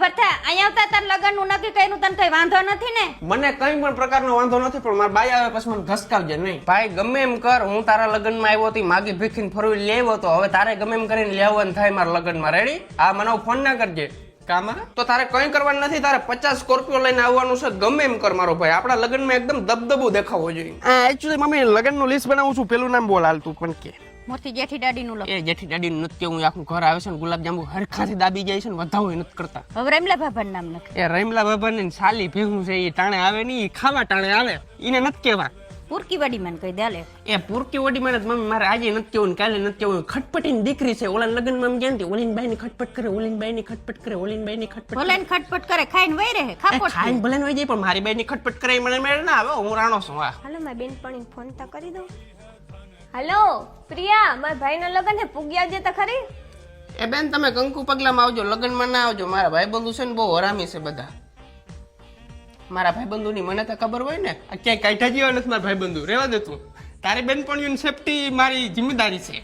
ઉભા થા અહીંયા આવતા તાર લગન નું નક્કી કર્યું તને કઈ વાંધો નથી ને મને કઈ પણ પ્રકારનો વાંધો નથી પણ મારા બાઈ આવે પછી મને ઘસકાવજે નહીં. ભાઈ ગમે એમ કર, હું તારા લગ્નમાં આવ્યો હતી, માગી ભીખીને ફરવી લેવો તો હવે તારે ગમે એમ કરીને લેવાનું થાય મારા લગ્નમાં. રેડી? આ મને ફોન ના કરજે. કામાં તો તારે કઈ કરવાનું નથી, તારે 50 સ્કોર્પિયો લઈને આવવાનું છે. ગમે એમ કર મારો ભાઈ, આપણા લગ્નમાં એકદમ દબદબો દેખાવો જોઈએ. એકચ્યુઅલી મમ્મી લગ્નનું લિસ્ટ બનાવું છું, પેલું નામ બોલ હાલ તું પણ કે. મોટી જેઠી દાદી નું લગ એ જેઠી દાદી નું નૃત્ય હું આખું ઘર આવે છે ને ગુલાબજાંબુ હરખાથી દાબી જાય છે ને વધાવો નથી કરતા. હવે રેમલા બાબા નામ લખ. એ રૈમલા બાબા ને સાલી ભેગું છે, એ ટાણે આવે નહીં, ખાવા ટાણે આવે, એને નથી કેવા. પુરકી વાડી મને કહી દે લે. એ પુરકી વડી મને મમ્મી મારે આજે નથી કેવું, કાલે નથી કેવું. ખટપટીની દીકરી છે, ઓલા લગ્નમાં એમ ગયા ઓલીન બાઈ ની ખટપટ કરે, ઓલીન બાઈ ની ખટપટ કરે, ઓલીન બાઈ ની ખટપટ ભલે ને ખટપટ કરે ખાઈને વઈ રહે ખાપોટ ખાઈને ભલે વઈ જાય પણ મારી બાઈ ની ખટપટ કરે મને મેળ ના આવે. હું રાણો છું. હા હાલો મારી બેનપણી ફોન તો કરી દઉં. હાલો પ્રિયા, મારા ભાઈના લગ્ન છે, પૂગી આવજે તો ખરી. એ બેન તમે કંકુ પગલામાં આવજો, લગ્નમાં ના આવજો. મારા ભાઈબંધુ છે ને બહુ હરામી છે બધા. મારા ભાઈબંધુની મને તો ખબર હોય ને, આ ક્યાંય કાઢા જેવા નથી મારા ભાઈબંધુ. રહેવા દે તું, તારી બેનપણીઓની સેફટી મારી જિમ્મેદારી છે.